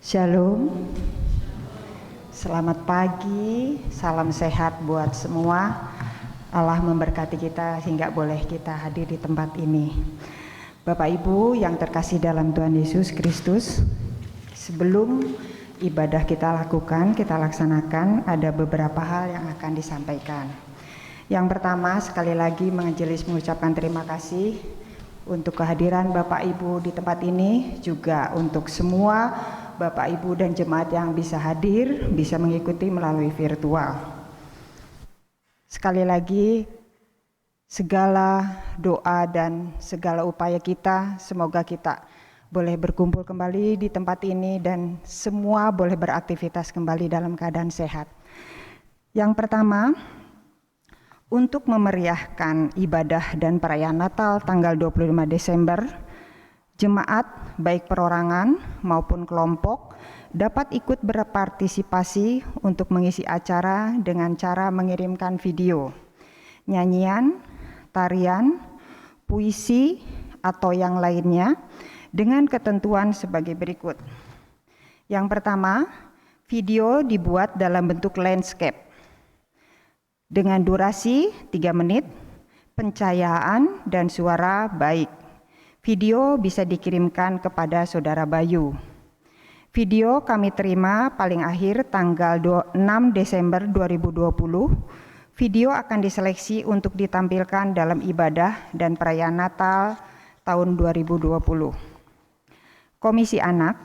Shalom, selamat pagi, salam sehat buat semua. Allah memberkati kita sehingga boleh kita hadir di tempat ini. Bapak Ibu yang terkasih dalam Tuhan Yesus Kristus, sebelum ibadah kita laksanakan, ada beberapa hal yang akan disampaikan. Yang pertama, sekali lagi mengejelis mengucapkan terima kasih untuk kehadiran Bapak Ibu di tempat ini, juga untuk semua Bapak Ibu dan jemaat yang bisa hadir, bisa mengikuti melalui virtual. Sekali lagi, segala doa dan segala upaya kita, semoga kita boleh berkumpul kembali di tempat ini dan semua boleh beraktivitas kembali dalam keadaan sehat. Yang pertama, untuk memeriahkan ibadah dan perayaan Natal tanggal 25 Desember, jemaat baik perorangan maupun kelompok dapat ikut berpartisipasi untuk mengisi acara dengan cara mengirimkan video, nyanyian, tarian, puisi, atau yang lainnya dengan ketentuan sebagai berikut. Yang pertama, video dibuat dalam bentuk landscape dengan durasi 3 menit, pencahayaan dan suara baik. Video bisa dikirimkan kepada Saudara Bayu. Video kami terima paling akhir tanggal 6 Desember 2020. Video akan diseleksi untuk ditampilkan dalam ibadah dan perayaan Natal tahun 2020. Komisi Anak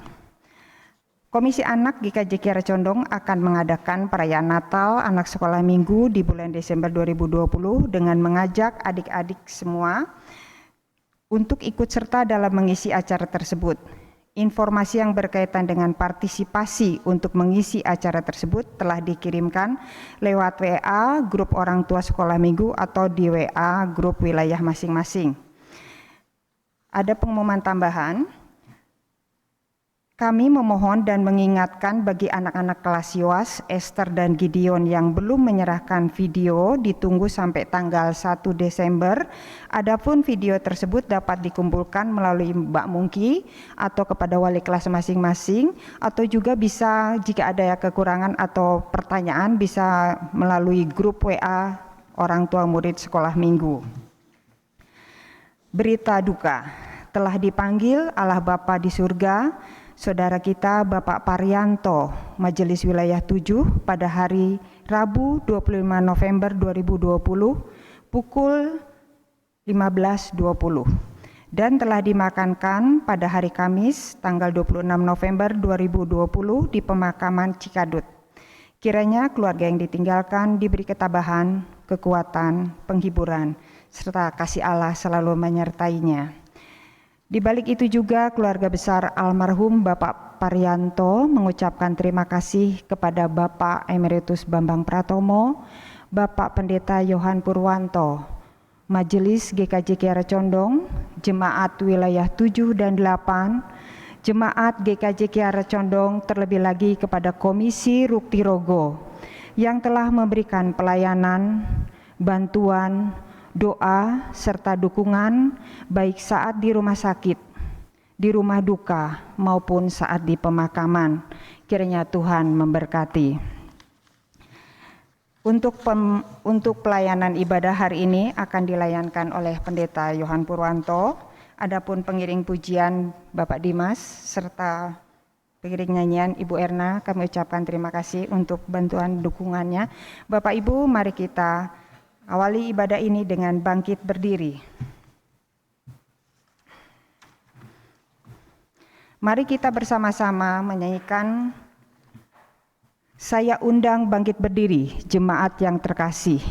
GKJK Recondong akan mengadakan perayaan Natal anak sekolah minggu di bulan Desember 2020 dengan mengajak adik-adik semua untuk ikut serta dalam mengisi acara tersebut. Informasi yang berkaitan dengan partisipasi untuk mengisi acara tersebut telah dikirimkan lewat WA grup orang tua sekolah minggu atau di WA grup wilayah masing-masing. Ada pengumuman tambahan. Kami memohon dan mengingatkan bagi anak-anak kelas Yoas, Esther dan Gideon yang belum menyerahkan video ditunggu sampai tanggal 1 Desember. Adapun video tersebut dapat dikumpulkan melalui Mbak Mungki atau kepada wali kelas masing-masing, atau juga bisa jika ada kekurangan atau pertanyaan bisa melalui grup WA orang tua murid sekolah minggu. Berita duka, telah dipanggil Allah Bapa di surga Saudara kita Bapak Parianto, Majelis Wilayah 7 pada hari Rabu 25 November 2020 pukul 15.20 dan telah dimakamkan pada hari Kamis tanggal 26 November 2020 di pemakaman Cikadut. Kiranya keluarga yang ditinggalkan diberi ketabahan, kekuatan, penghiburan, serta kasih Allah selalu menyertainya. Di balik itu juga keluarga besar almarhum Bapak Parianto mengucapkan terima kasih kepada Bapak Emeritus Bambang Pratomo, Bapak Pendeta Yohan Purwanto, Majelis GKJK Recondong, Jemaat Wilayah 7 dan 8, Jemaat GKJK Recondong, terlebih lagi kepada Komisi Rukti Rogo yang telah memberikan pelayanan, bantuan, doa, serta dukungan baik saat di rumah sakit, di rumah duka, maupun saat di pemakaman. Kiranya Tuhan memberkati. Untuk pelayanan ibadah hari ini akan dilayankan oleh Pendeta Yohan Purwanto. Adapun pengiring pujian Bapak Dimas serta pengiring nyanyian Ibu Erna, kami ucapkan terima kasih untuk bantuan dukungannya. Bapak Ibu, mari kita awali ibadah ini dengan bangkit berdiri. Mari kita bersama-sama menyanyikan Saya Undang Bangkit Berdiri, jemaat yang terkasih.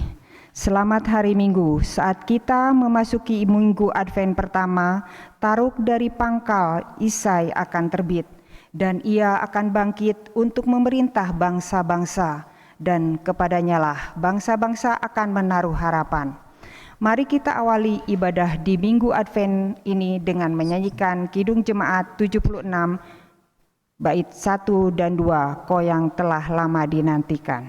Selamat hari Minggu, saat kita memasuki Minggu Advent pertama, Taruk dari pangkal Isai akan terbit, dan ia akan bangkit untuk memerintah bangsa-bangsa, dan kepadanya lah bangsa-bangsa akan menaruh harapan. Mari kita awali ibadah di Minggu Advent ini dengan menyanyikan Kidung Jemaat 76 bait 1 dan 2, Kau yang telah lama dinantikan.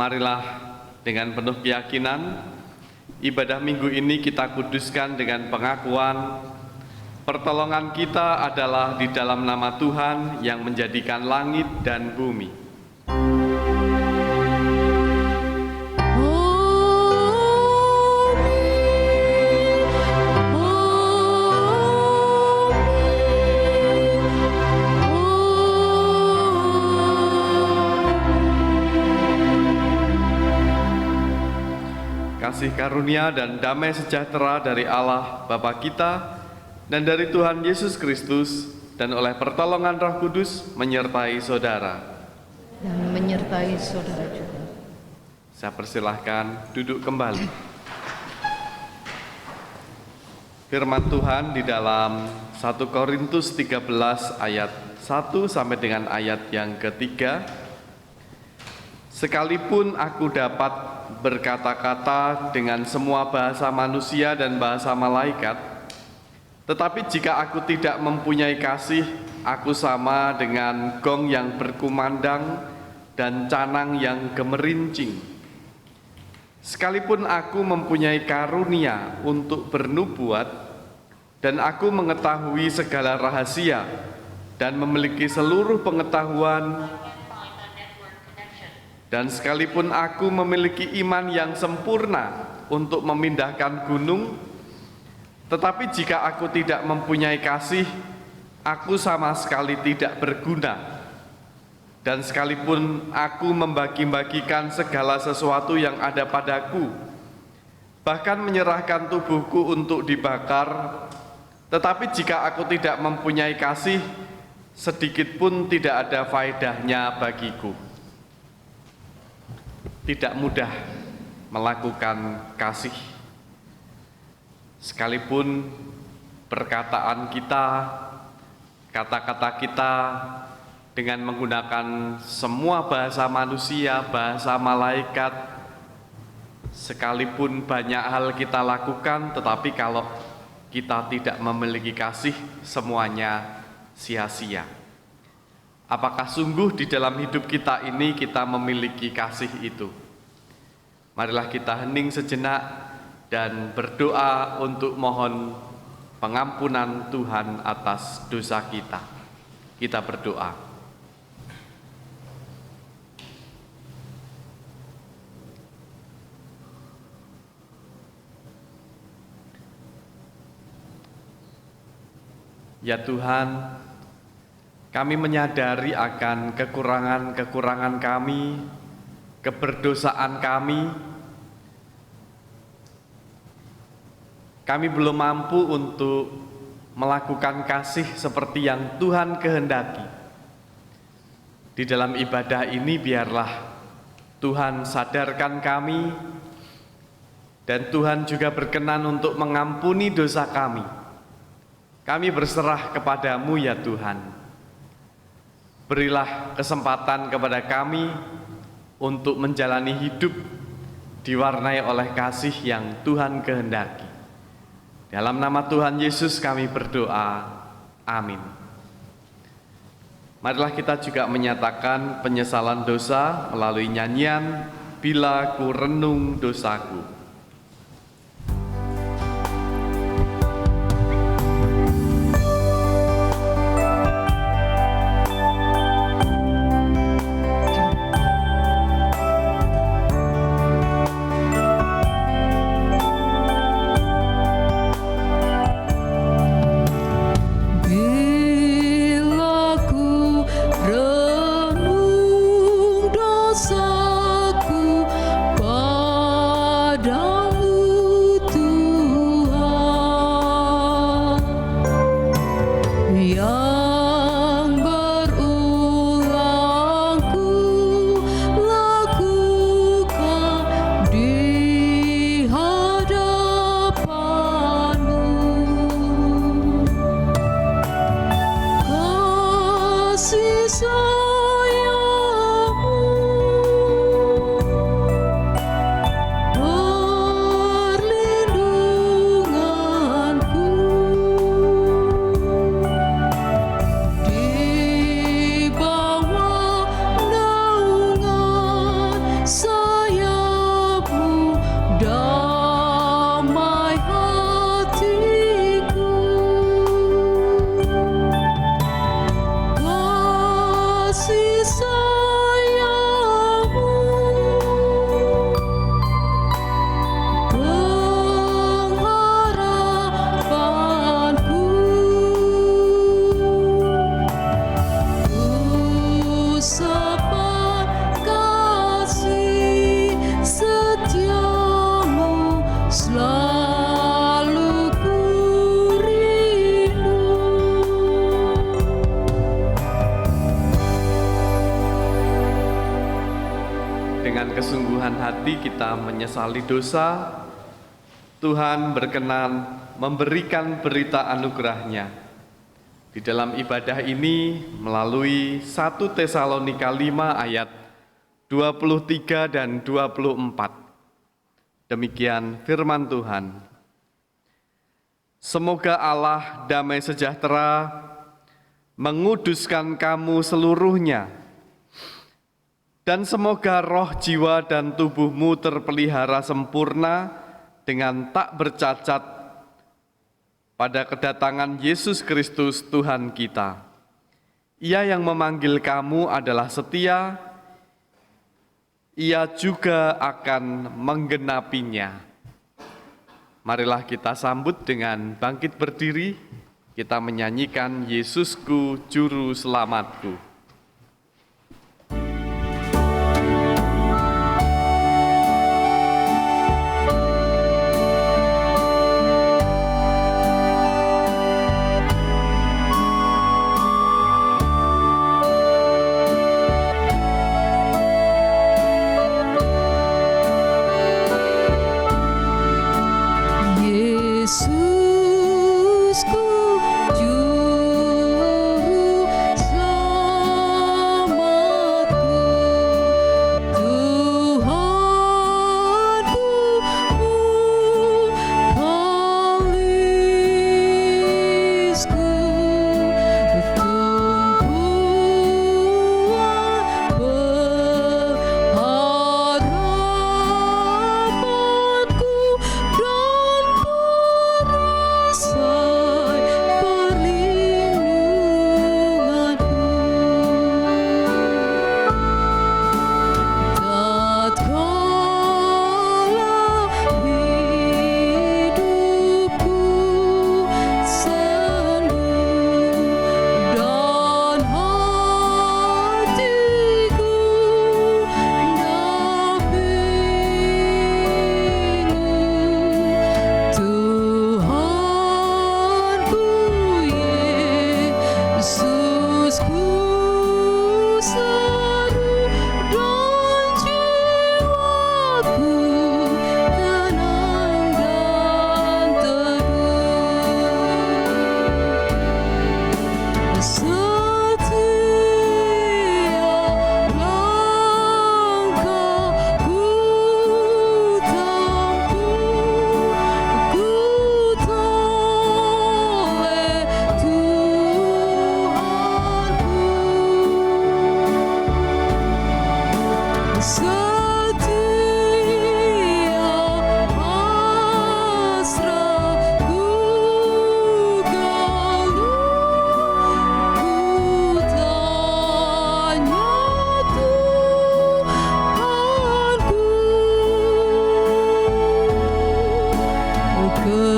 Marilah dengan penuh keyakinan, ibadah minggu ini kita kuduskan dengan pengakuan pertolongan kita adalah di dalam nama Tuhan yang menjadikan langit dan bumi. Kasih karunia dan damai sejahtera dari Allah Bapa kita dan dari Tuhan Yesus Kristus dan oleh pertolongan Roh Kudus menyertai saudara. Dan menyertai saudara juga. Saya persilahkan duduk kembali. Firman Tuhan di dalam 1 Korintus 13 ayat 1 sampai dengan ayat yang ketiga. Sekalipun aku dapat berkata-kata dengan semua bahasa manusia dan bahasa malaikat, tetapi jika aku tidak mempunyai kasih, aku sama dengan gong yang berkumandang dan canang yang gemerincing. Sekalipun aku mempunyai karunia untuk bernubuat, dan aku mengetahui segala rahasia dan memiliki seluruh pengetahuan, dan sekalipun aku memiliki iman yang sempurna untuk memindahkan gunung, tetapi jika aku tidak mempunyai kasih, aku sama sekali tidak berguna. Dan sekalipun aku membagi-bagikan segala sesuatu yang ada padaku, bahkan menyerahkan tubuhku untuk dibakar, tetapi jika aku tidak mempunyai kasih, sedikit pun tidak ada faedahnya bagiku. Tidak mudah melakukan kasih. Sekalipun perkataan kita, kata-kata kita dengan menggunakan semua bahasa manusia, bahasa malaikat, sekalipun banyak hal kita lakukan, tetapi kalau kita tidak memiliki kasih, semuanya sia-sia. Apakah sungguh di dalam hidup kita ini kita memiliki kasih itu? Marilah kita hening sejenak dan berdoa untuk mohon pengampunan Tuhan atas dosa kita. Kita berdoa. Ya Tuhan, kami menyadari akan kekurangan-kekurangan kami, keberdosaan kami. Kami belum mampu untuk melakukan kasih seperti yang Tuhan kehendaki. Di dalam ibadah ini biarlah Tuhan sadarkan kami, dan Tuhan juga berkenan untuk mengampuni dosa kami. Kami berserah kepadamu ya Tuhan. Berilah kesempatan kepada kami untuk menjalani hidup diwarnai oleh kasih yang Tuhan kehendaki. Dalam nama Tuhan Yesus kami berdoa. Amin. Marilah kita juga menyatakan penyesalan dosa melalui nyanyian Bila Ku Renung Dosaku. Dosaku pada kesungguhan hati kita menyesali dosa, Tuhan berkenan memberikan berita anugerah-Nya. Di dalam ibadah ini melalui 1 Tesalonika 5 ayat 23 dan 24. Demikian firman Tuhan. Semoga Allah damai sejahtera menguduskan kamu seluruhnya, dan semoga roh, jiwa, dan tubuhmu terpelihara sempurna dengan tak bercacat pada kedatangan Yesus Kristus Tuhan kita. Ia yang memanggil kamu adalah setia, Ia juga akan menggenapinya. Marilah kita sambut dengan bangkit berdiri, kita menyanyikan Yesusku Juru Selamatku. Yesusku Juru Selamatku, Tuhanku Mukalisku, tumpuan pengharapanku dan perisai perlindunganku. Tatkala hidupku sendu dan hatiku dah bingung, Tuhanku Yesusku seru dan jiwaku tenang dan teduh. Setiap langkahku ku toleh Tuhanku. Setiap hasratku galung, ku tanya Tuhanku, ke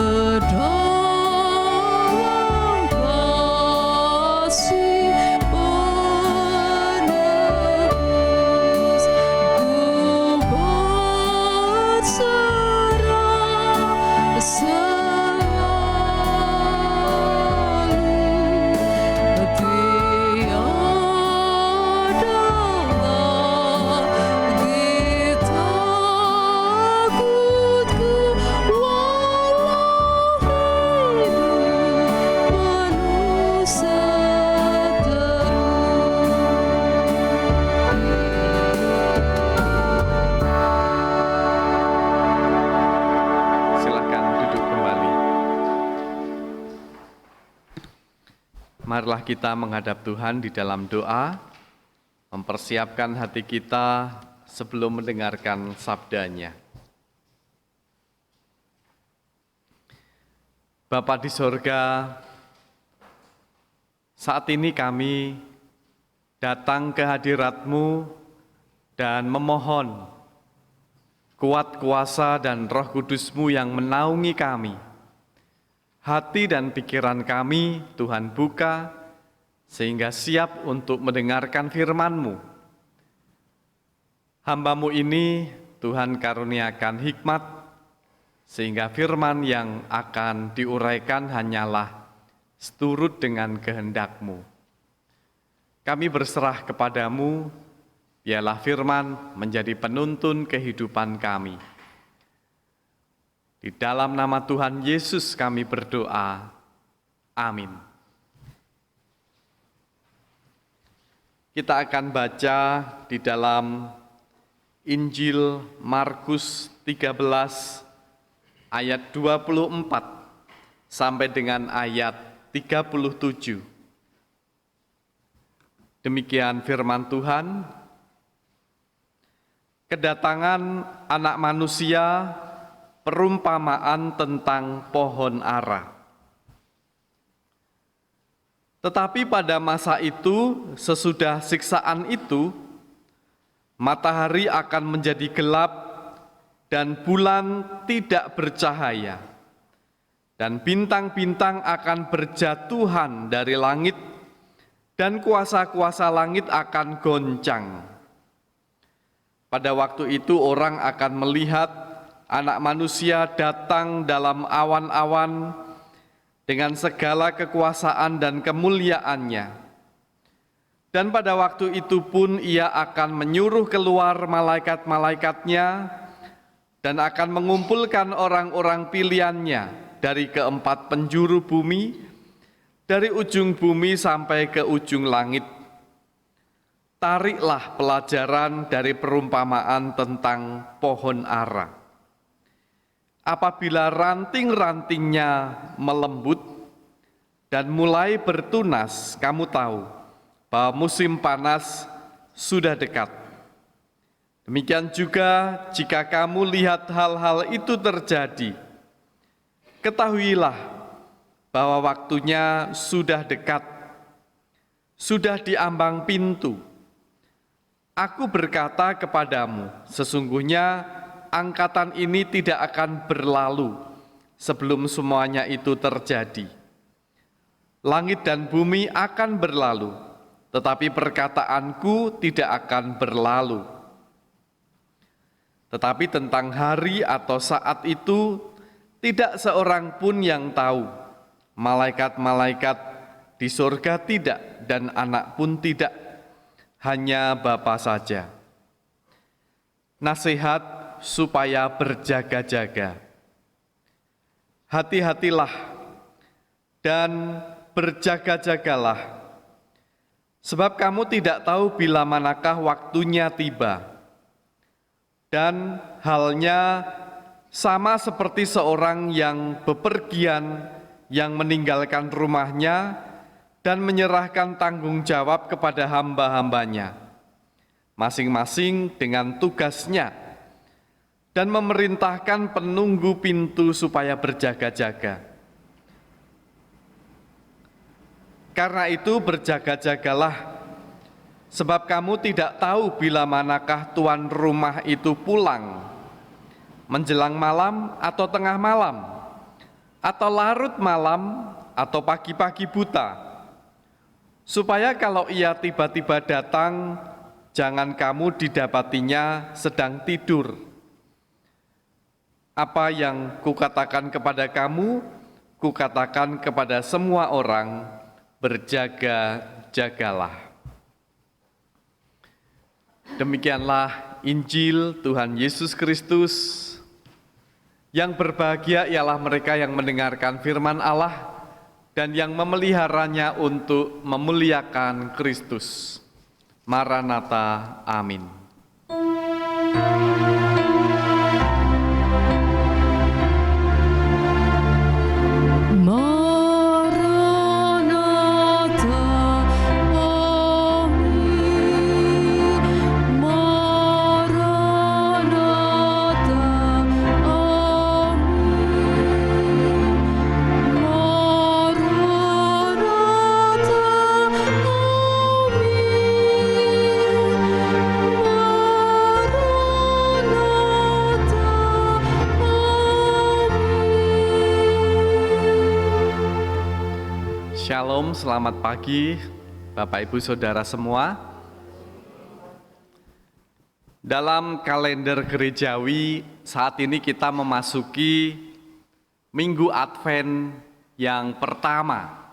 dalam kasih penebus ku berserah selalu. Tiadalah takutku walau hidup penuh seteru. Silakan duduk kembali. Marilah kita menghadap Tuhan di dalam doa, mempersiapkan hati kita sebelum mendengarkan sabda-Nya. Bapa di sorga, saat ini kami datang ke hadirat-Mu dan memohon kuat kuasa dan Roh Kudus-Mu yang menaungi kami. Hati dan pikiran kami Tuhan buka, sehingga siap untuk mendengarkan firman-Mu. Hamba-Mu ini Tuhan karuniakan hikmat, sehingga firman yang akan diuraikan hanyalah seturut dengan kehendak-Mu. Kami berserah kepadamu, Biarlah firman menjadi penuntun kehidupan kami. Di dalam nama Tuhan Yesus kami berdoa. Amin. Kita akan baca di dalam Injil Markus 13 ayat 24 sampai dengan ayat 37. Demikian firman Tuhan. Kedatangan Anak Manusia, perumpamaan tentang pohon ara. Tetapi pada masa itu, sesudah siksaan itu, matahari akan menjadi gelap dan bulan tidak bercahaya, dan bintang-bintang akan berjatuhan dari langit, dan kuasa-kuasa langit akan goncang. Pada waktu itu orang akan melihat Anak Manusia datang dalam awan-awan dengan segala kekuasaan dan kemuliaannya. Dan pada waktu itu pun ia akan menyuruh keluar malaikat-malaikatnya dan akan mengumpulkan orang-orang pilihannya dari keempat penjuru bumi, dari ujung bumi sampai ke ujung langit. Tariklah pelajaran dari perumpamaan tentang pohon ara. Apabila ranting-rantingnya melembut dan mulai bertunas, kamu tahu bahwa musim panas sudah dekat. Demikian juga jika kamu lihat hal-hal itu terjadi, ketahuilah bahwa waktunya sudah dekat, sudah di ambang pintu. Aku berkata kepadamu, sesungguhnya angkatan ini tidak akan berlalu sebelum semuanya itu terjadi. Langit dan bumi akan berlalu, tetapi perkataanku tidak akan berlalu. Tetapi tentang hari atau saat itu, tidak seorang pun yang tahu. Malaikat-malaikat di surga tidak, dan anak pun tidak, hanya Bapa saja. Nasihat supaya berjaga-jaga. Hati-hatilah dan berjaga-jagalah, sebab kamu tidak tahu bila manakah waktunya tiba. Dan halnya sama seperti seorang yang bepergian, yang meninggalkan rumahnya dan menyerahkan tanggung jawab kepada hamba-hambanya, masing-masing dengan tugasnya, dan memerintahkan penunggu pintu supaya berjaga-jaga. Karena itu berjaga-jagalah, sebab kamu tidak tahu bila manakah tuan rumah itu pulang, menjelang malam atau tengah malam, atau larut malam, atau pagi-pagi buta, supaya kalau ia tiba-tiba datang, jangan kamu didapatinya sedang tidur. Apa yang kukatakan kepada kamu, kukatakan kepada semua orang, berjaga-jagalah. Demikianlah Injil Tuhan Yesus Kristus. Yang berbahagia ialah mereka yang mendengarkan firman Allah dan yang memeliharanya untuk memuliakan Kristus. Maranatha, amin. Shalom, selamat pagi Bapak Ibu Saudara semua. Dalam kalender gerejawi saat ini kita memasuki Minggu Advent yang pertama.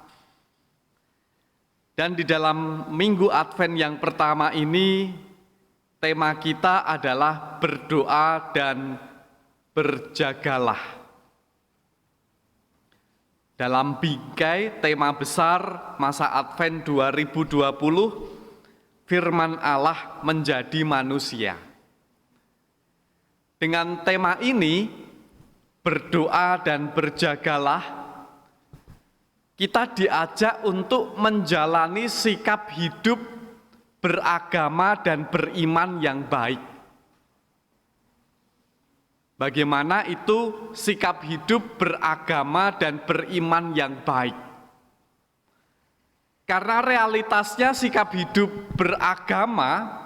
Dan di dalam Minggu Advent yang pertama ini tema kita adalah berdoa dan berjagalah. Dalam bingkai tema besar masa Advent 2020, firman Allah menjadi manusia. Dengan tema ini, berdoa dan berjagalah, kita diajak untuk menjalani sikap hidup beragama dan beriman yang baik. Bagaimana itu sikap hidup beragama dan beriman yang baik? Karena realitasnya sikap hidup beragama,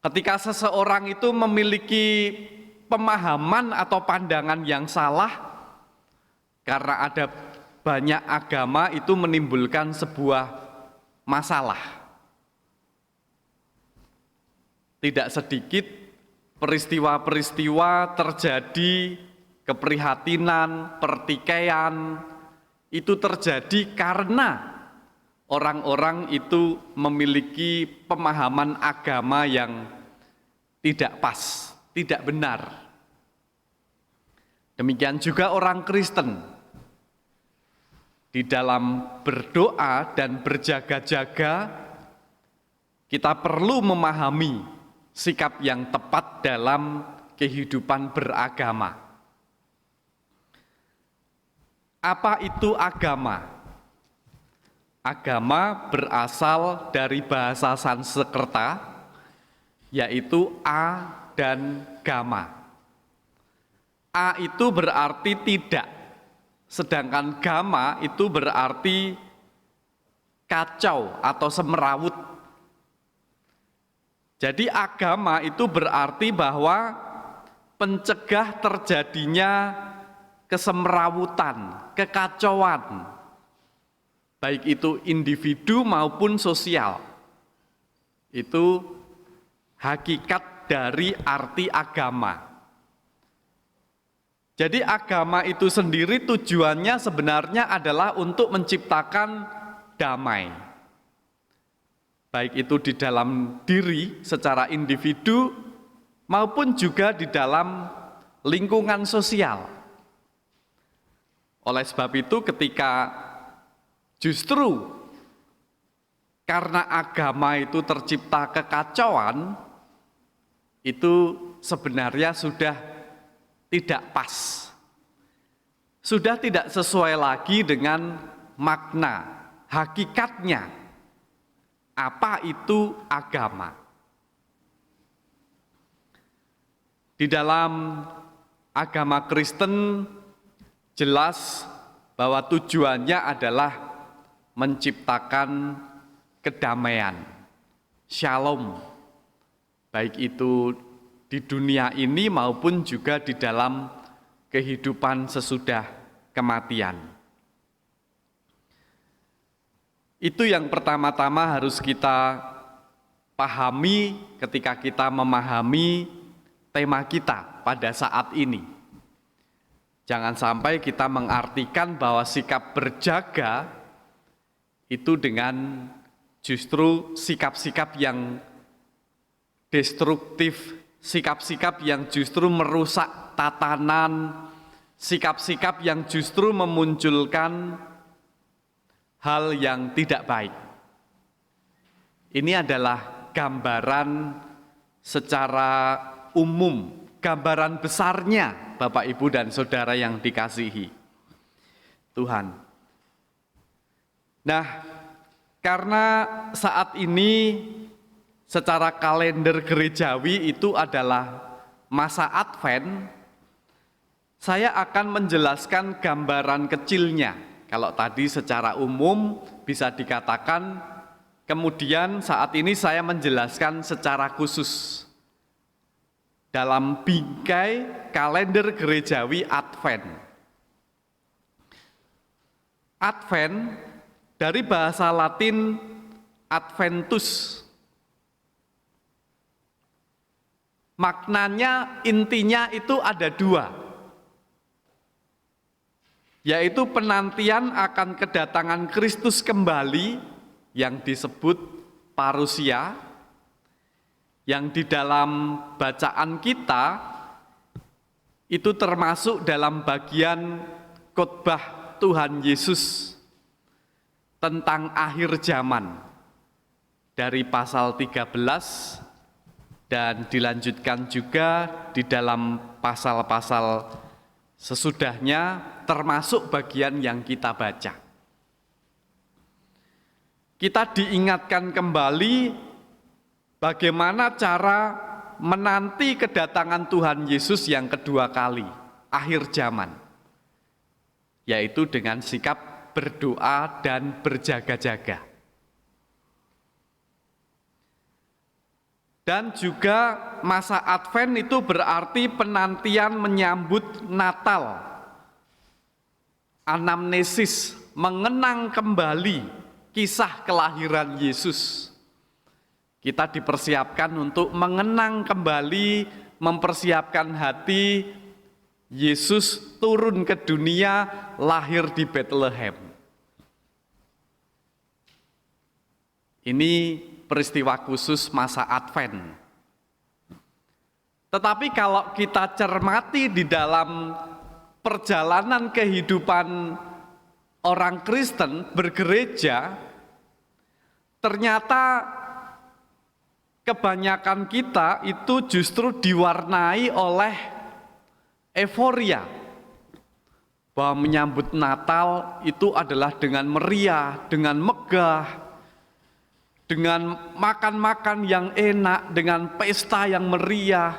ketika seseorang itu memiliki pemahaman atau pandangan yang salah, karena ada banyak agama itu menimbulkan sebuah masalah. Tidak sedikit peristiwa-peristiwa terjadi, keprihatinan, pertikaian, itu terjadi karena orang-orang itu memiliki pemahaman agama yang tidak pas, tidak benar. Demikian juga orang Kristen. Di dalam berdoa dan berjaga-jaga, kita perlu memahami sikap yang tepat dalam kehidupan beragama. Apa itu agama? Agama berasal dari bahasa Sanskerta, yaitu a dan gama. A itu berarti tidak, sedangkan gama itu berarti kacau atau semerawut. Jadi agama itu berarti bahwa pencegah terjadinya kesemerawutan, kekacauan, baik itu individu maupun sosial. Itu hakikat dari arti agama. Jadi agama itu sendiri tujuannya sebenarnya adalah untuk menciptakan damai. Baik itu di dalam diri secara individu maupun juga di dalam lingkungan sosial. Oleh sebab itu ketika justru karena agama itu tercipta kekacauan, itu sebenarnya sudah tidak pas. Sudah tidak sesuai lagi dengan makna, hakikatnya. Apa itu agama? Di dalam agama Kristen jelas bahwa tujuannya adalah menciptakan kedamaian, shalom, baik itu di dunia ini maupun juga di dalam kehidupan sesudah kematian. Itu yang pertama-tama harus kita pahami ketika kita memahami tema kita pada saat ini. Jangan sampai kita mengartikan bahwa sikap berjaga itu dengan justru sikap-sikap yang destruktif, sikap-sikap yang justru merusak tatanan, sikap-sikap yang justru memunculkan hal yang tidak baik. Ini adalah gambaran secara umum, gambaran besarnya Bapak, Ibu, dan Saudara yang dikasihi Tuhan. Nah, karena saat ini secara kalender gerejawi itu adalah masa Advent, saya akan menjelaskan gambaran kecilnya. Kalau tadi secara umum bisa dikatakan, kemudian saat ini saya menjelaskan secara khusus dalam bingkai kalender gerejawi Advent. Advent dari bahasa Latin Adventus. Maknanya, intinya itu ada dua, yaitu penantian akan kedatangan Kristus kembali yang disebut parusia, yang di dalam bacaan kita itu termasuk dalam bagian khotbah Tuhan Yesus tentang akhir zaman dari pasal 13 dan dilanjutkan juga di dalam pasal-pasal sesudahnya, termasuk bagian yang kita baca. Kita diingatkan kembali bagaimana cara menanti kedatangan Tuhan Yesus yang kedua kali, akhir zaman, yaitu dengan sikap berdoa dan berjaga-jaga. Dan juga masa Advent itu berarti penantian menyambut Natal, anamnesis, mengenang kembali kisah kelahiran Yesus. Kita dipersiapkan untuk mengenang kembali, mempersiapkan hati Yesus turun ke dunia, lahir di Bethlehem. Ini peristiwa khusus masa Advent. Tetapi kalau kita cermati di dalam perjalanan kehidupan orang Kristen bergereja, ternyata kebanyakan kita itu justru diwarnai oleh euforia bahwa menyambut Natal itu adalah dengan meriah, dengan megah, dengan makan-makan yang enak, dengan pesta yang meriah,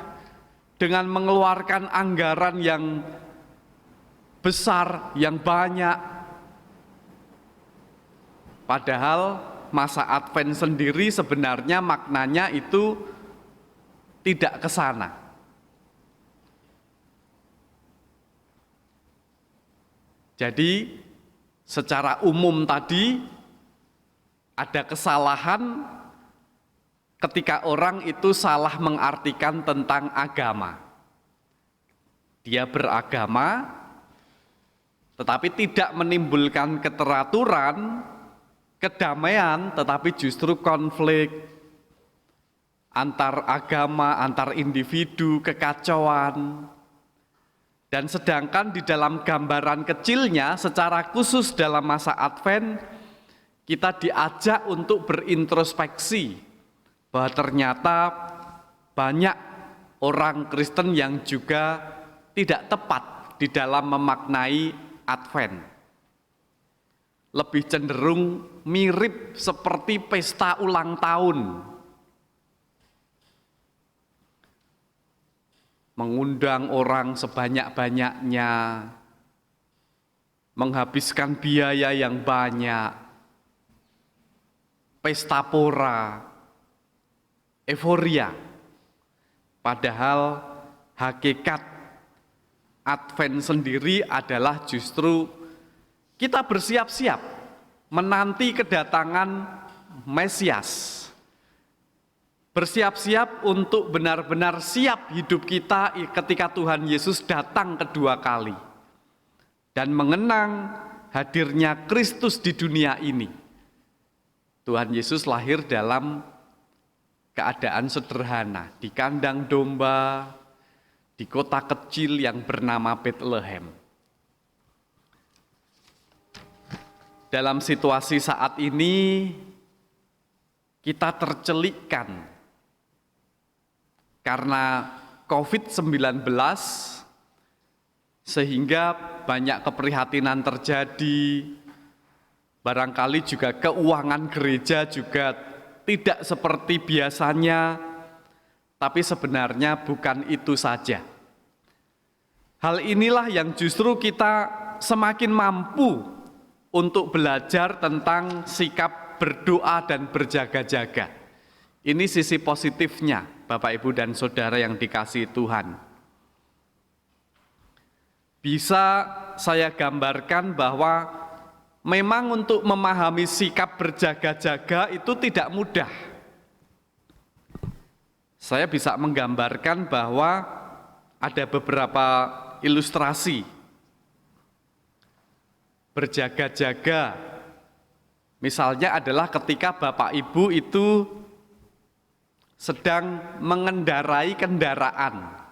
dengan mengeluarkan anggaran yang besar, yang banyak. Padahal masa Advent sendiri sebenarnya maknanya itu tidak ke sana. Jadi secara umum tadi ada kesalahan ketika orang itu salah mengartikan tentang agama. Dia beragama tetapi tidak menimbulkan keteraturan, kedamaian, tetapi justru konflik antar agama, antar individu, kekacauan. Dan sedangkan di dalam gambaran kecilnya, secara khusus dalam masa Advent, kita diajak untuk berintrospeksi bahwa ternyata banyak orang Kristen yang juga tidak tepat di dalam memaknai Advent. Lebih cenderung mirip seperti pesta ulang tahun. Mengundang orang sebanyak-banyaknya, menghabiskan biaya yang banyak, pesta pora, euforia. Padahal hakikat Advent sendiri adalah justru kita bersiap-siap menanti kedatangan Mesias. Bersiap-siap untuk benar-benar siap hidup kita ketika Tuhan Yesus datang kedua kali. Dan mengenang hadirnya Kristus di dunia ini. Tuhan Yesus lahir dalam keadaan sederhana, di kandang domba, di kota kecil yang bernama Bethlehem. Dalam situasi saat ini, kita tercelikkan karena COVID-19, sehingga banyak keprihatinan terjadi, barangkali juga keuangan gereja juga tidak seperti biasanya, tapi sebenarnya bukan itu saja. Hal inilah yang justru kita semakin mampu untuk belajar tentang sikap berdoa dan berjaga-jaga. Ini sisi positifnya, Bapak, Ibu, dan Saudara yang dikasihi Tuhan. Bisa saya gambarkan bahwa memang untuk memahami sikap berjaga-jaga itu tidak mudah. Saya bisa menggambarkan bahwa ada beberapa ilustrasi. Berjaga-jaga, misalnya adalah ketika Bapak Ibu itu sedang mengendarai kendaraan.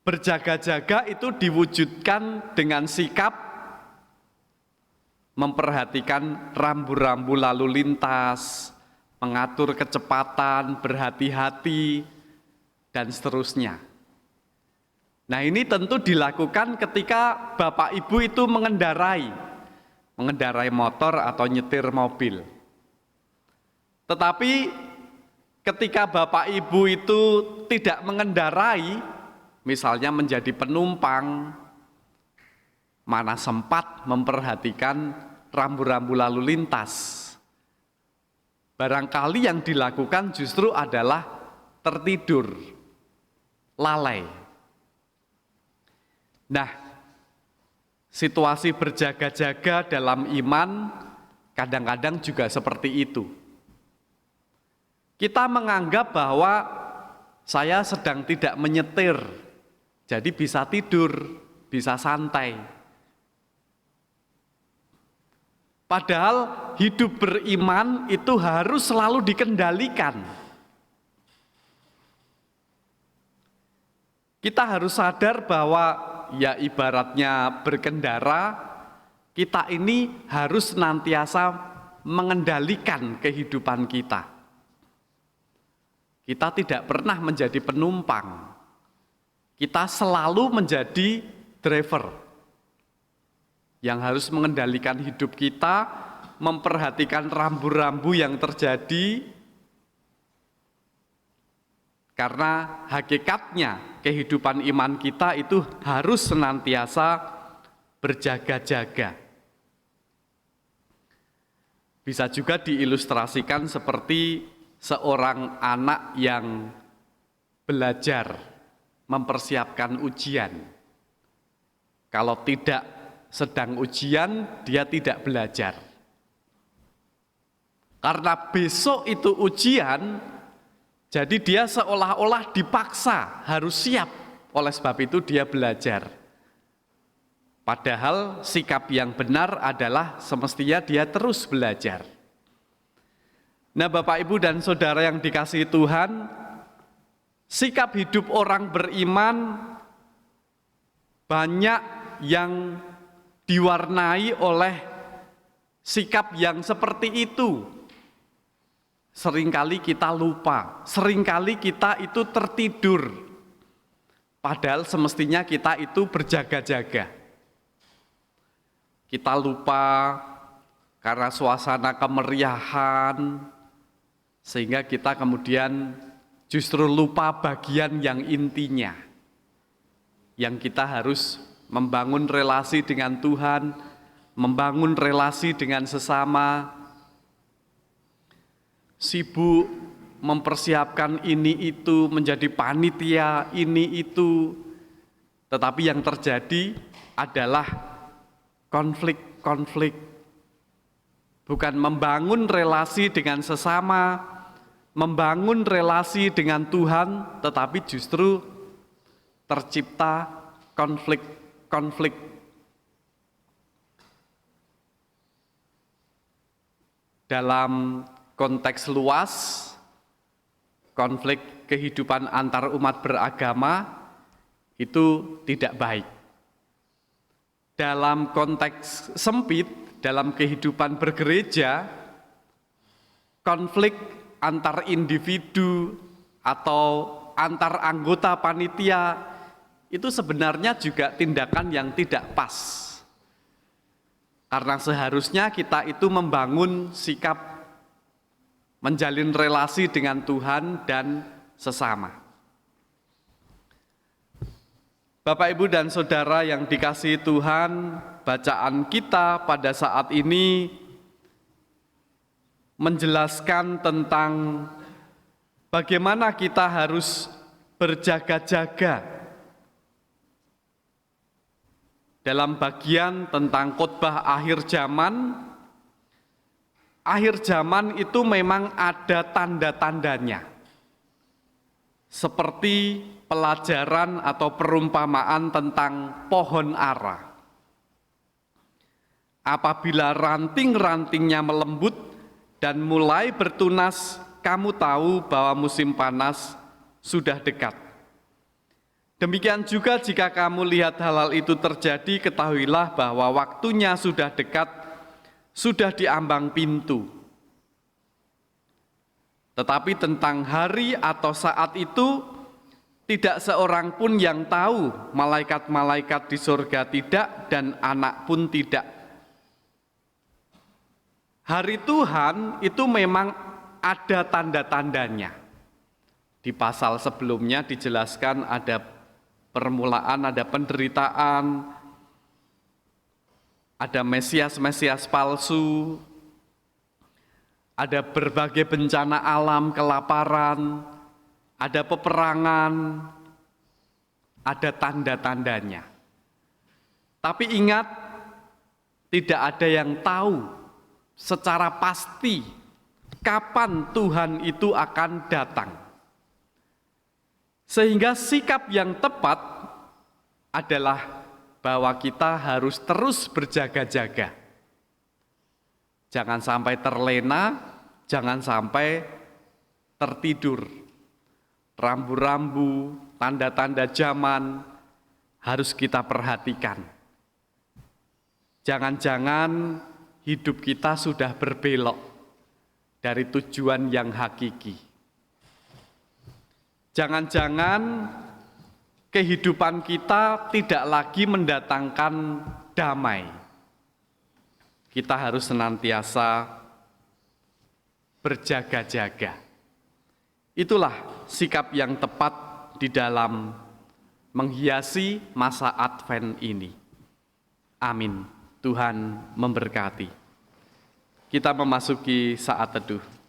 Berjaga-jaga itu diwujudkan dengan sikap memperhatikan rambu-rambu lalu lintas, mengatur kecepatan, berhati-hati, dan seterusnya. Nah, ini tentu dilakukan ketika Bapak Ibu itu mengendarai motor atau nyetir mobil. Tetapi ketika Bapak Ibu itu tidak mengendarai, misalnya menjadi penumpang, mana sempat memperhatikan rambu-rambu lalu lintas. Barangkali yang dilakukan justru adalah tertidur, lalai. Nah, situasi berjaga-jaga dalam iman kadang-kadang juga seperti itu. Kita menganggap bahwa saya sedang tidak menyetir, jadi bisa tidur, bisa santai. Padahal hidup beriman itu harus selalu dikendalikan. Kita harus sadar bahwa ya ibaratnya berkendara, kita ini harus senantiasa mengendalikan kehidupan kita. Kita tidak pernah menjadi penumpang. Kita selalu menjadi driver yang harus mengendalikan hidup kita, memperhatikan rambu-rambu yang terjadi, karena hakikatnya kehidupan iman kita itu harus senantiasa berjaga-jaga. Bisa juga diilustrasikan seperti seorang anak yang belajar mempersiapkan ujian. Kalau tidak sedang ujian, dia tidak belajar. Karena besok itu ujian, jadi dia seolah-olah dipaksa harus siap. Oleh sebab itu dia belajar. Padahal sikap yang benar adalah semestinya dia terus belajar. Nah, Bapak, Ibu, dan Saudara yang dikasihi Tuhan, sikap hidup orang beriman banyak yang diwarnai oleh sikap yang seperti itu. Seringkali kita lupa, seringkali kita itu tertidur, padahal semestinya kita itu berjaga-jaga. Kita lupa karena suasana kemeriahan, sehingga kita kemudian justru lupa bagian yang intinya, yang kita harus membangun relasi dengan Tuhan, membangun relasi dengan sesama, sibuk mempersiapkan ini itu, menjadi panitia ini itu, tetapi yang terjadi adalah konflik-konflik, bukan membangun relasi dengan sesama, membangun relasi dengan Tuhan, tetapi justru tercipta konflik. Dalam konteks luas, konflik kehidupan antar umat beragama itu tidak baik. Dalam konteks sempit, dalam kehidupan bergereja, konflik antar individu atau antar anggota panitia itu sebenarnya juga tindakan yang tidak pas. Karena seharusnya kita itu membangun sikap menjalin relasi dengan Tuhan dan sesama. Bapak, Ibu, dan Saudara yang dikasihi Tuhan, bacaan kita pada saat ini menjelaskan tentang bagaimana kita harus berjaga-jaga dalam bagian tentang khotbah akhir zaman. Akhir zaman itu memang ada tanda-tandanya, seperti pelajaran atau perumpamaan tentang pohon ara. Apabila ranting-rantingnya melembut dan mulai bertunas, kamu tahu bahwa musim panas sudah dekat. Demikian juga jika kamu lihat hal-hal itu terjadi, ketahuilah bahwa waktunya sudah dekat, sudah di ambang pintu. Tetapi tentang hari atau saat itu, tidak seorang pun yang tahu, malaikat-malaikat di surga tidak, dan anak pun tidak. Hari Tuhan itu memang ada tanda-tandanya. Di pasal sebelumnya dijelaskan ada permulaan, ada penderitaan, ada Mesias-Mesias palsu, ada berbagai bencana alam, kelaparan, ada peperangan, ada tanda-tandanya. Tapi ingat, tidak ada yang tahu secara pasti kapan Tuhan itu akan datang. Sehingga sikap yang tepat adalah bahwa kita harus terus berjaga-jaga. Jangan sampai terlena, jangan sampai tertidur. Rambu-rambu, tanda-tanda zaman harus kita perhatikan. Jangan-jangan hidup kita sudah berbelok dari tujuan yang hakiki. Jangan-jangan kehidupan kita tidak lagi mendatangkan damai. Kita harus senantiasa berjaga-jaga. Itulah sikap yang tepat di dalam menghiasi masa Advent ini. Amin. Tuhan memberkati. Kita memasuki saat teduh.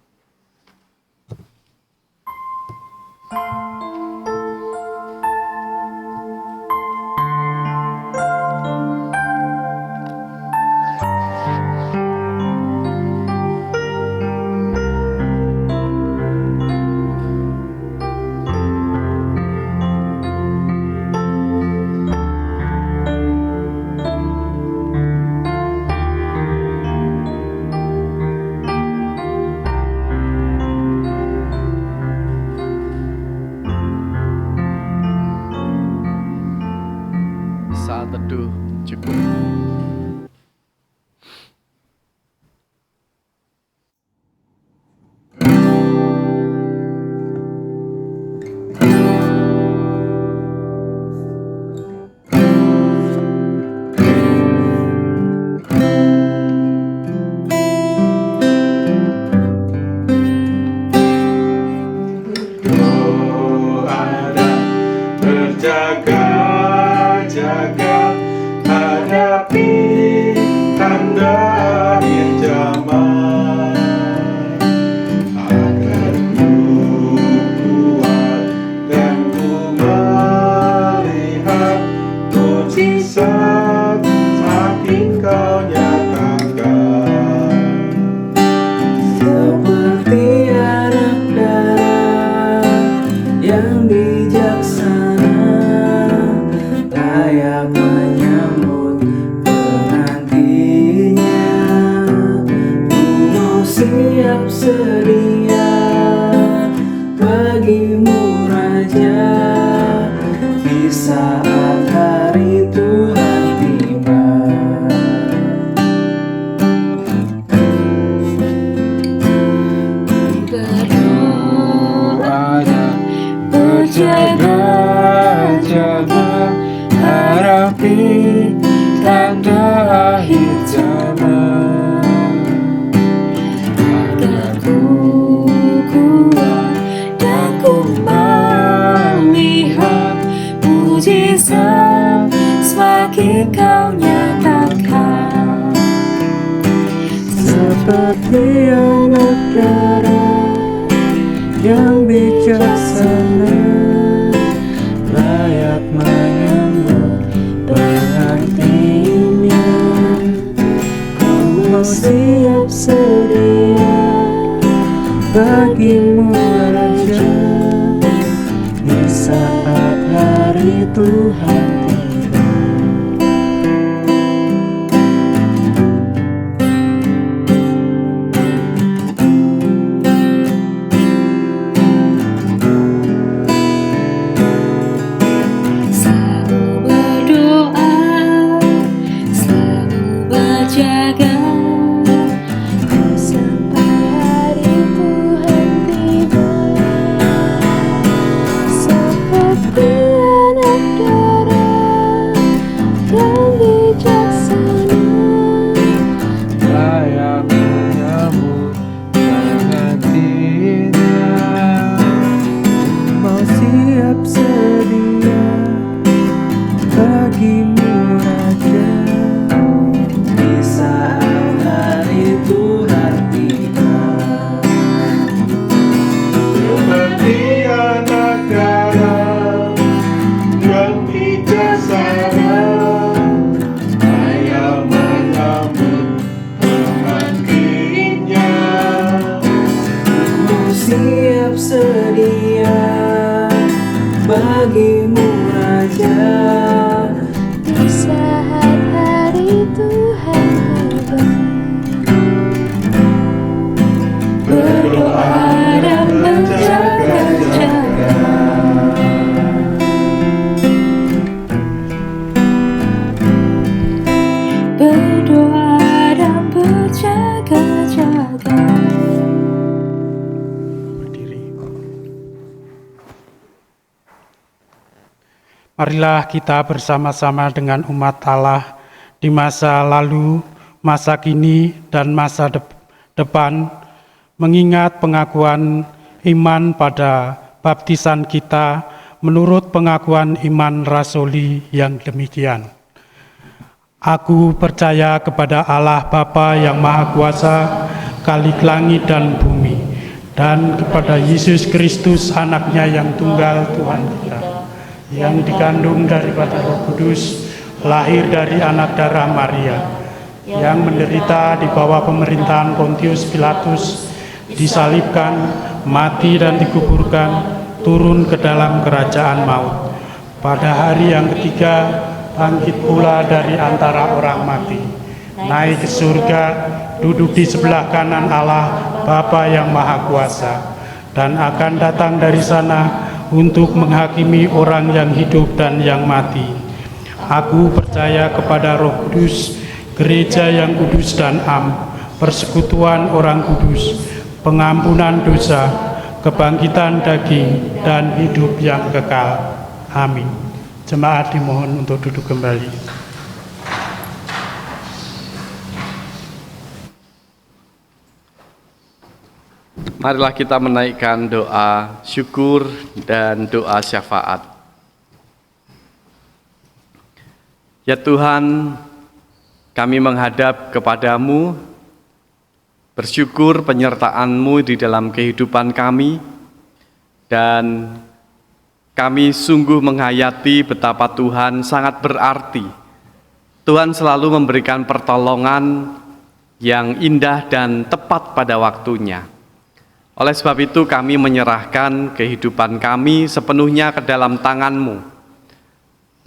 Saat teduh cukup. Berjaga-jaga hadapi tanda akhir zaman, agar ku kuat dan ku melihat mujizat makin kau nyatakan. Seperti anak darah yang bijaksana, layak menyambut penantinya. Ku mau siap sedia bagimu Raja, di saat hari Tuhan tiba. Berdoa dan berjaga-jaga hadapi tanda akhir zaman, agar ku kuat dan ku melihat mujizat semakin kau nyatakan. Seperti anak darah yang bijaksana, layak menyambut penantinya. Ku mau siap sedia bagimu Raja, di saat hari Tuhan tiba. siap sedia bagimu Raja. Di saat hari Tuhan tiba, Seperti anak darah yang bijaksana, ayah menyambut pengantinnya. ku siap sedia bagimu Raja. Di saat hari Tuhan tiba, berdoa dan berjaga-jaga. Berdoa dan berjaga-jaga. Berdiri. Marilah kita bersama-sama dengan umat Allah di masa lalu, masa kini, dan masa depan, mengingat pengakuan iman pada baptisan kita menurut pengakuan iman rasuli yang demikian. Aku percaya kepada Allah Bapa yang Maha Kuasa, Khalik langit dan bumi, dan kepada Yesus Kristus anaknya yang tunggal Tuhan kita, yang dikandung daripada Roh Kudus, lahir dari anak darah Maria, yang menderita di bawah pemerintahan Pontius Pilatus, disalibkan, mati dan dikuburkan, turun ke dalam kerajaan maut. Pada hari yang ketiga, bangkit pula dari antara orang mati, naik ke surga, duduk di sebelah kanan Allah Bapa yang Maha Kuasa, dan akan datang dari sana untuk menghakimi orang yang hidup dan yang mati. Aku percaya kepada Roh Kudus, gereja yang kudus dan am, persekutuan orang kudus, pengampunan dosa, kebangkitan daging, dan hidup yang kekal. Amin. Jemaat dimohon untuk duduk kembali. Marilah kita menaikkan doa syukur dan doa syafaat. Ya Tuhan, kami menghadap kepadamu, bersyukur penyertaan-Mu di dalam kehidupan kami, dan kami sungguh menghayati betapa Tuhan sangat berarti. Tuhan selalu memberikan pertolongan yang indah dan tepat pada waktunya. Oleh sebab itu kami menyerahkan kehidupan kami sepenuhnya ke dalam tangan-Mu.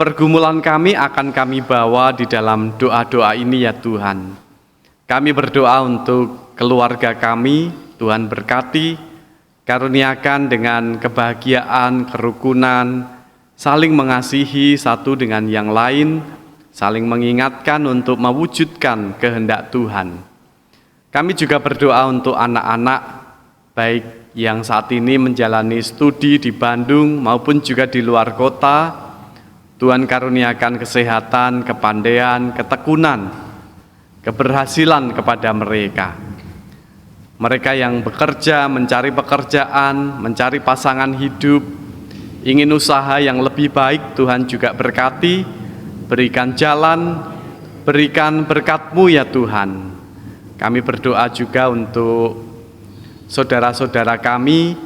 Pergumulan kami akan kami bawa di dalam doa-doa ini ya Tuhan. Kami berdoa untuk keluarga kami, Tuhan berkati, karuniakan dengan kebahagiaan, kerukunan, saling mengasihi satu dengan yang lain, saling mengingatkan untuk mewujudkan kehendak Tuhan. Kami juga berdoa untuk anak-anak, baik yang saat ini menjalani studi di Bandung maupun juga di luar kota. Tuhan karuniakan kesehatan, kepandaian, ketekunan, keberhasilan kepada mereka. Mereka yang bekerja, mencari pekerjaan, mencari pasangan hidup, ingin usaha yang lebih baik, Tuhan juga berkati, berikan jalan, berikan berkat-Mu ya Tuhan. Kami berdoa juga untuk saudara-saudara kami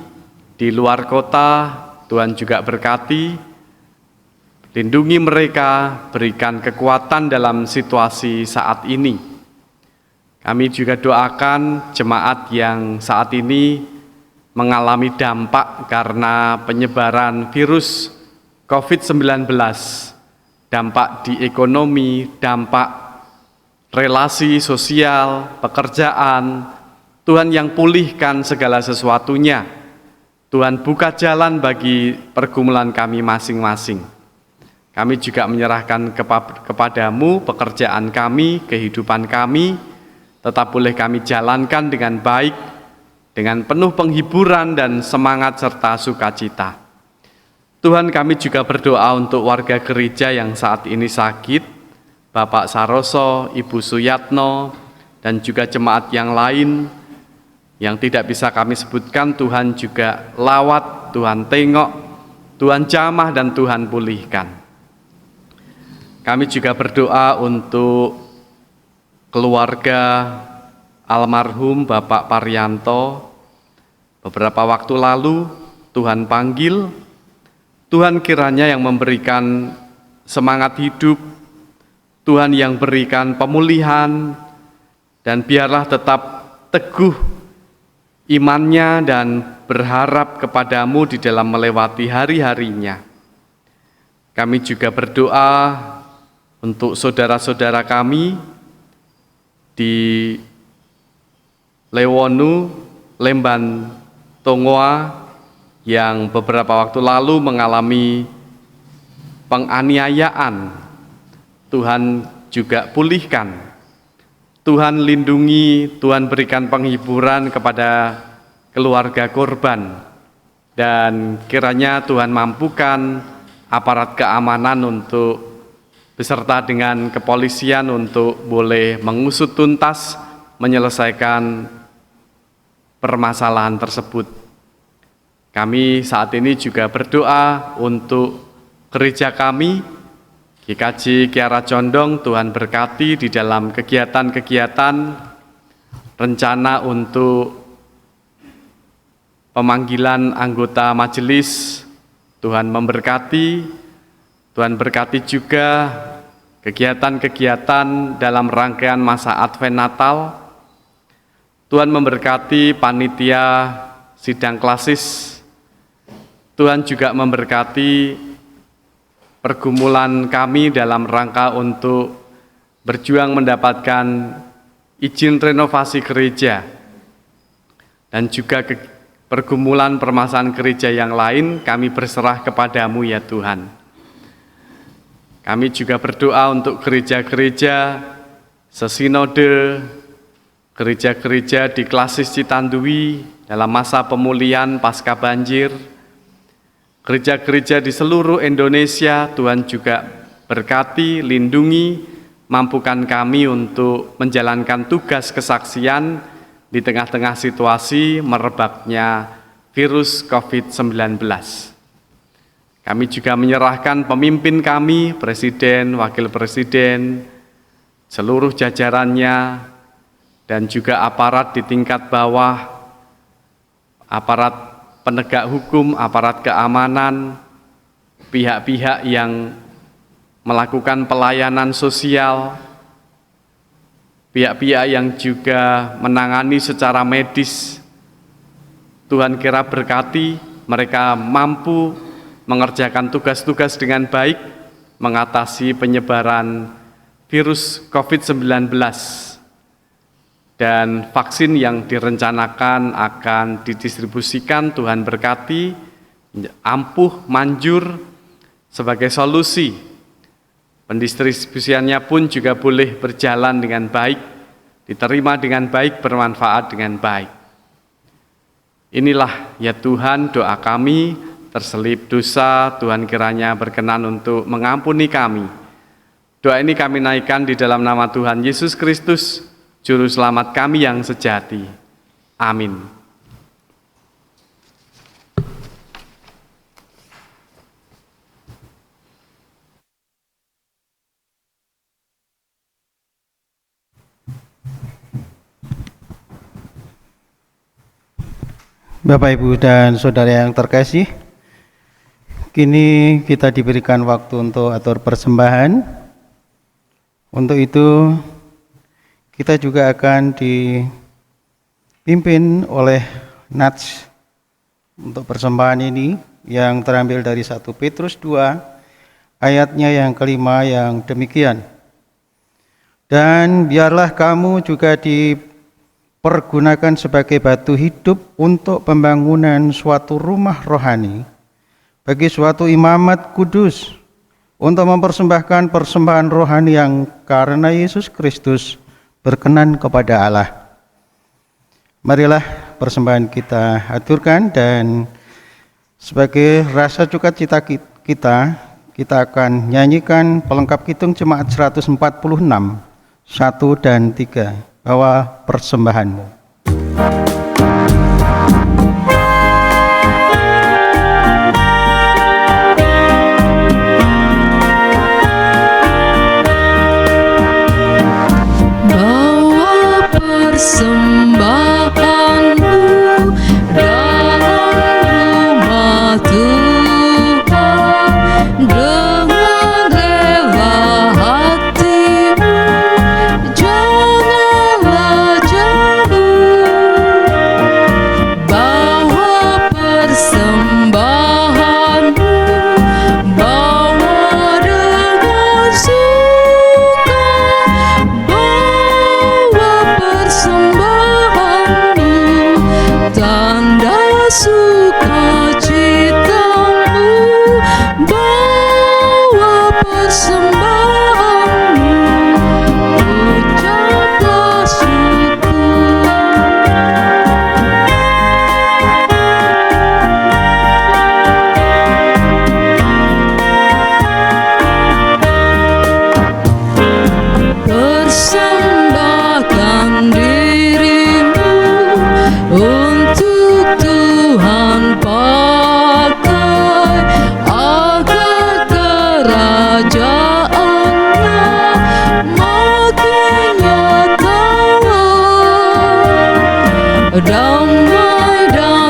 di luar kota, Tuhan juga berkati, lindungi mereka, berikan kekuatan dalam situasi saat ini. Kami juga doakan jemaat yang saat ini mengalami dampak karena penyebaran virus COVID-19, dampak di ekonomi, dampak relasi sosial, pekerjaan. Tuhan yang pulihkan segala sesuatunya. Tuhan buka jalan bagi pergumulan kami masing-masing. Kami juga menyerahkan kepadamu pekerjaan kami, kehidupan kami, tetap boleh kami jalankan dengan baik, dengan penuh penghiburan dan semangat serta sukacita. Tuhan, kami juga berdoa untuk warga gereja yang saat ini sakit, Bapak Saroso, Ibu Suyatno, dan juga jemaat yang lain yang tidak bisa kami sebutkan. Tuhan juga lawat, Tuhan tengok, Tuhan jamah dan Tuhan pulihkan. Kami juga berdoa untuk keluarga almarhum Bapak Parianto. Beberapa waktu lalu Tuhan panggil, Tuhan kiranya yang memberikan semangat hidup, Tuhan yang berikan pemulihan, dan biarlah tetap teguh imannya dan berharap kepadamu di dalam melewati hari-harinya. Kami juga berdoa untuk saudara-saudara kami di Lewonu, Lemban, Tongoa yang beberapa waktu lalu mengalami penganiayaan. Tuhan juga pulihkan, Tuhan lindungi, Tuhan berikan penghiburan kepada keluarga korban, dan kiranya Tuhan mampukan aparat keamanan untuk beserta dengan kepolisian untuk boleh mengusut tuntas, menyelesaikan permasalahan tersebut. Kami saat ini juga berdoa untuk gereja kami, GKJ Kiara Condong. Tuhan berkati di dalam kegiatan-kegiatan rencana untuk pemanggilan anggota majelis. Tuhan memberkati, Tuhan berkati juga kegiatan-kegiatan dalam rangkaian masa Advent Natal. Tuhan memberkati panitia sidang klasis. Tuhan juga memberkati pergumulan kami dalam rangka untuk berjuang mendapatkan izin renovasi gereja, dan juga pergumulan permasalahan gereja yang lain kami berserah kepadamu ya Tuhan. Kami juga berdoa untuk gereja-gereja sesinode, gereja-gereja di Klasis Citandui dalam masa pemulihan pasca banjir, gereja-gereja di seluruh Indonesia. Tuhan juga berkati, lindungi, mampukan kami untuk menjalankan tugas kesaksian di tengah-tengah situasi merebaknya virus COVID-19. Kami juga menyerahkan pemimpin kami, Presiden, Wakil Presiden, seluruh jajarannya, dan juga aparat di tingkat bawah, aparat penegak hukum, aparat keamanan, pihak-pihak yang melakukan pelayanan sosial, pihak-pihak yang juga menangani secara medis. Tuhan kira berkati, mereka mampu mengerjakan tugas-tugas dengan baik, mengatasi penyebaran virus COVID-19, dan vaksin yang direncanakan akan didistribusikan. Tuhan berkati, ampuh, manjur sebagai solusi. Pendistribusiannya pun juga boleh berjalan dengan baik, diterima dengan baik, bermanfaat dengan baik. Inilah ya Tuhan doa kami. Terselip dosa, Tuhan kiranya berkenan untuk mengampuni kami. Doa ini kami naikkan di dalam nama Tuhan Yesus Kristus, Juru Selamat kami yang sejati. Amin. Bapak, Ibu, dan Saudara yang terkasih, kini kita diberikan waktu untuk atur persembahan. Untuk itu, kita juga akan dipimpin oleh Nats untuk persembahan ini yang terambil dari 1 Petrus 2 ayatnya yang kelima yang demikian. Dan biarlah kamu juga dipergunakan sebagai batu hidup untuk pembangunan suatu rumah rohani, bagi suatu imamat kudus, untuk mempersembahkan persembahan rohani yang karena Yesus Kristus berkenan kepada Allah. Marilah persembahan kita aturkan, dan sebagai rasa sukacita kita akan nyanyikan pelengkap hitung jemaat 146, 1 dan 3, bahwa persembahanmu.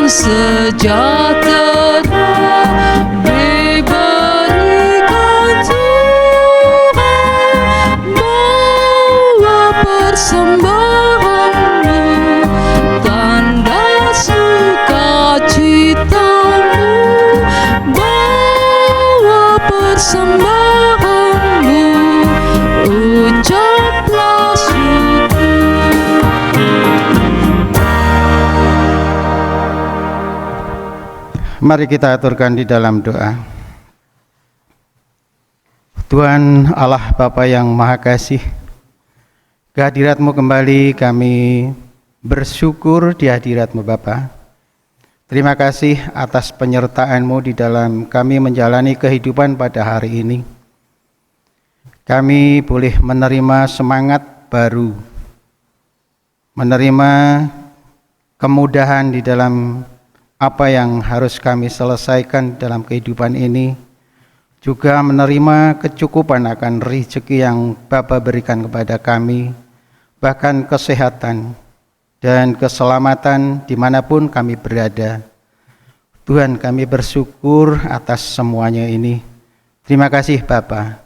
sejahtera diberikan Tuhan, bawa persembahanmu, tanda sukacitamu, bawa persembahanmu, ucaplah syukur. Mari kita aturkan di dalam doa. Tuhan Allah Bapa yang Maha Kasih, kehadirat-Mu kembali kami bersyukur di hadirat-Mu Bapa. Terima kasih atas penyertaan-Mu di dalam kami menjalani kehidupan pada hari ini. Kami boleh menerima semangat baru, menerima kemudahan di dalam apa yang harus kami selesaikan dalam kehidupan ini, juga menerima kecukupan akan rezeki yang Bapa berikan kepada kami, bahkan kesehatan dan keselamatan dimanapun kami berada. Tuhan, kami bersyukur atas semuanya ini. Terima kasih Bapa.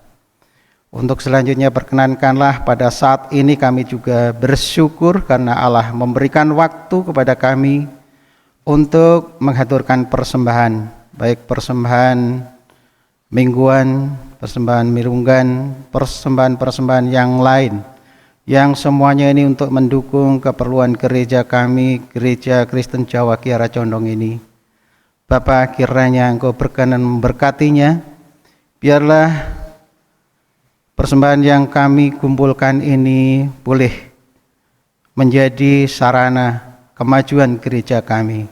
Untuk selanjutnya perkenankanlah pada saat ini kami juga bersyukur karena Allah memberikan waktu kepada kami untuk menghaturkan persembahan, baik persembahan mingguan, persembahan mirunggan, persembahan-persembahan yang lain, yang semuanya ini untuk mendukung keperluan gereja kami, Gereja Kristen Jawa Kiara Condong ini. Bapa, kiranya Engkau berkenan memberkatinya, biarlah persembahan yang kami kumpulkan ini boleh menjadi sarana kemajuan gereja kami.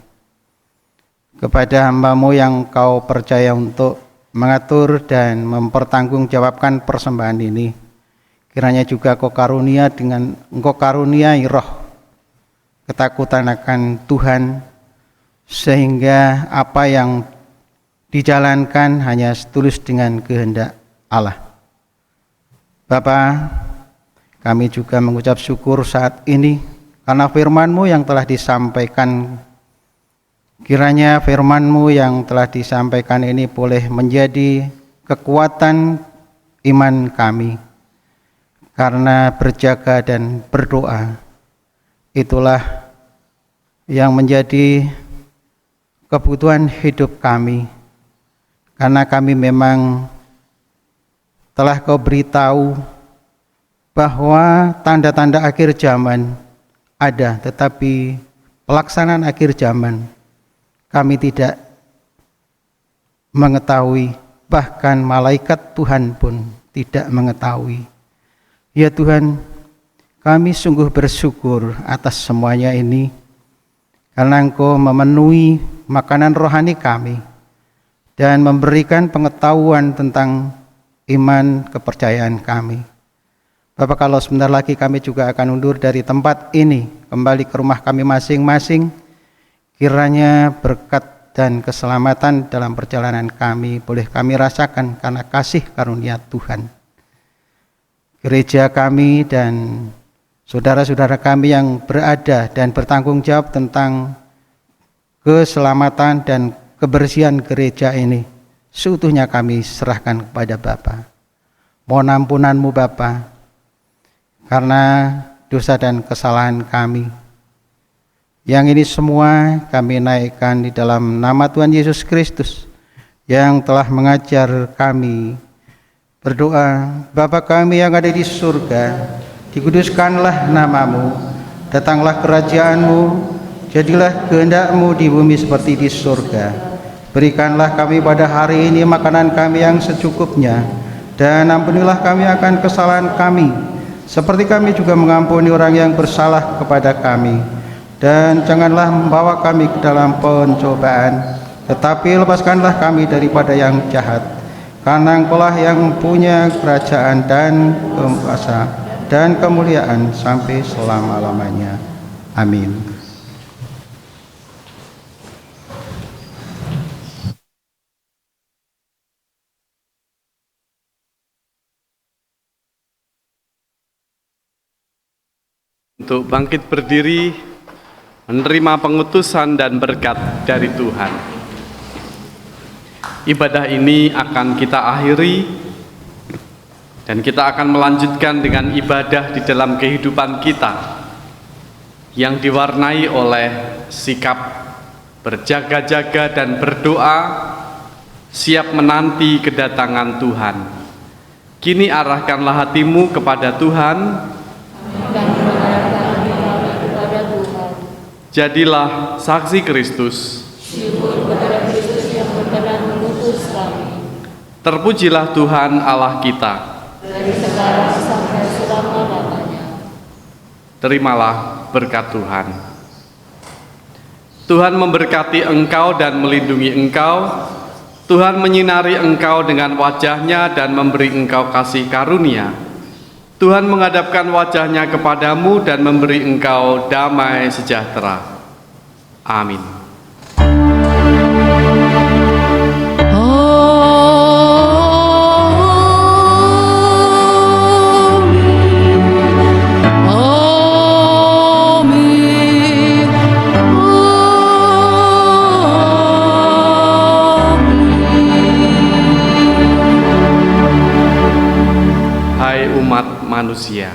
Kepada hamba-Mu yang Kau percaya untuk mengatur dan mempertanggungjawabkan persembahan ini, kiranya juga Engkau karuniai roh ketakutan akan Tuhan, sehingga apa yang dijalankan hanya setulus dengan kehendak Allah. Bapa, kami juga mengucap syukur saat ini karena firman-Mu yang telah disampaikan. Kiranya firman-Mu yang telah disampaikan ini boleh menjadi kekuatan iman kami, karena berjaga dan berdoa itulah yang menjadi kebutuhan hidup kami, karena kami memang telah Kau beritahu bahwa tanda-tanda akhir zaman ada, tetapi pelaksanaan akhir zaman kami tidak mengetahui, bahkan malaikat Tuhan pun tidak mengetahui. Ya Tuhan, kami sungguh bersyukur atas semuanya ini, karena Engkau memenuhi makanan rohani kami dan memberikan pengetahuan tentang iman kepercayaan kami. Bapak, kalau sebentar lagi kami juga akan undur dari tempat ini, kembali ke rumah kami masing-masing, kiranya berkat dan keselamatan dalam perjalanan kami boleh kami rasakan karena kasih karunia Tuhan. Gereja kami dan saudara-saudara kami yang berada dan bertanggung jawab tentang keselamatan dan kebersihan gereja ini, seutuhnya kami serahkan kepada Bapa. Mohon ampunan-Mu Bapa, karena dosa dan kesalahan kami. Yang ini semua kami naikkan di dalam nama Tuhan Yesus Kristus yang telah mengajar kami berdoa. Bapa kami yang ada di surga, dikuduskanlah nama-Mu, datanglah kerajaan-Mu, jadilah kehendak-Mu di bumi seperti di surga. Berikanlah kami pada hari ini makanan kami yang secukupnya, dan ampunilah kami akan kesalahan kami, seperti kami juga mengampuni orang yang bersalah kepada kami. Dan janganlah membawa kami ke dalam pencobaan, tetapi lepaskanlah kami daripada yang jahat. Karena Engkau-lah yang punya kerajaan dan kuasa dan kemuliaan sampai selama-lamanya. Amin. Untuk bangkit berdiri, menerima pengutusan dan berkat dari Tuhan. Ibadah ini akan kita akhiri dan kita akan melanjutkan dengan ibadah di dalam kehidupan kita yang diwarnai oleh sikap berjaga-jaga dan berdoa, siap menanti kedatangan Tuhan. Kini arahkanlah hatimu kepada Tuhan. Jadilah saksi Kristus. Terpujilah Tuhan Allah kita. Dari sekarang sampai selama-lamanya. Terimalah berkat Tuhan. Tuhan memberkati engkau dan melindungi engkau. Tuhan menyinari engkau dengan wajah-Nya dan memberi engkau kasih karunia. Tuhan menghadapkan wajah-Nya kepadamu dan memberi engkau damai sejahtera. Amin. Hai umat manusia,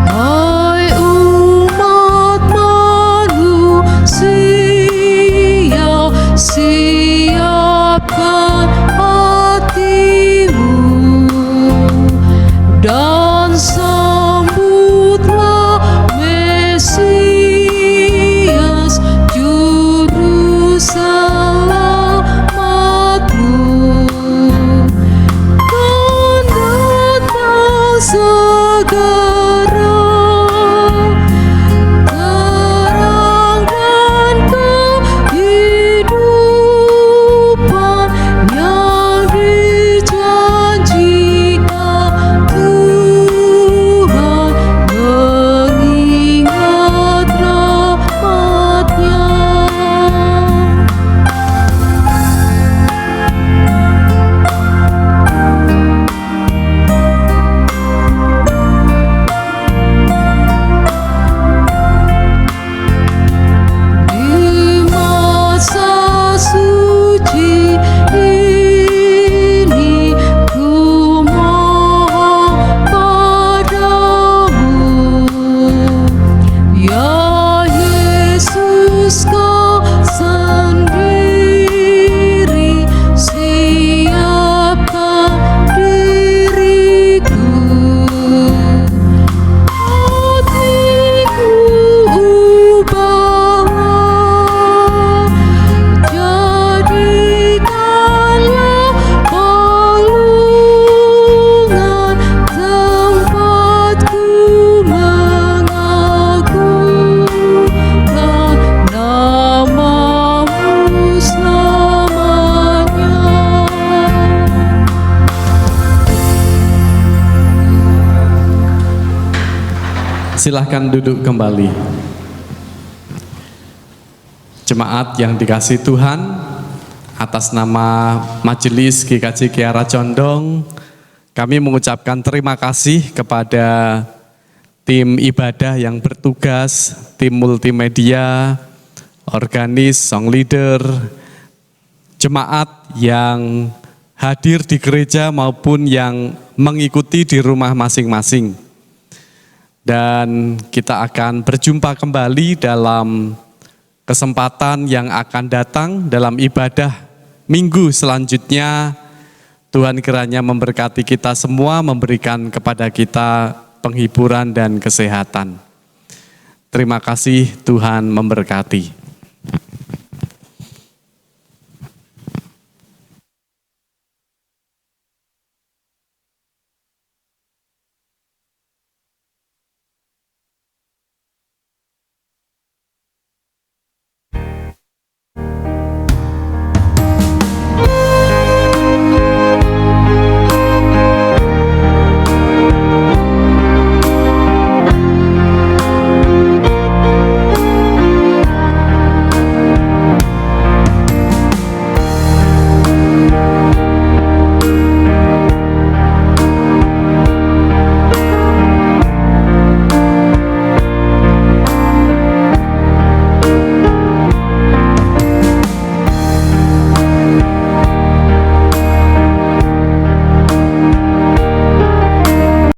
Hai umat manusia, siapkan hatimu dan sambutlah Mesias, Juru Selamatmu. Kan datang segera, terang dan kehidupan yang dijanjikan Tuhan, mengingat rahmat-Nya. Di masa suci ini, ku mohon padamu, ya Yesus, Kau sendiri siapkan diriku. Hatiku ubahlah, jadikanlah palungan tempatku mengagungkan nama-Mu selamanya. silahkan duduk kembali. Jemaat yang dikasihi Tuhan, atas nama Majelis GKJ Kiara Condong, kami mengucapkan terima kasih kepada tim ibadah yang bertugas, tim multimedia, organis, song leader, jemaat yang hadir di gereja maupun yang mengikuti di rumah masing-masing. Dan kita akan berjumpa kembali dalam kesempatan yang akan datang dalam ibadah minggu selanjutnya. Tuhan kiranya memberkati kita semua, memberikan kepada kita penghiburan dan kesehatan. Terima kasih, Tuhan memberkati.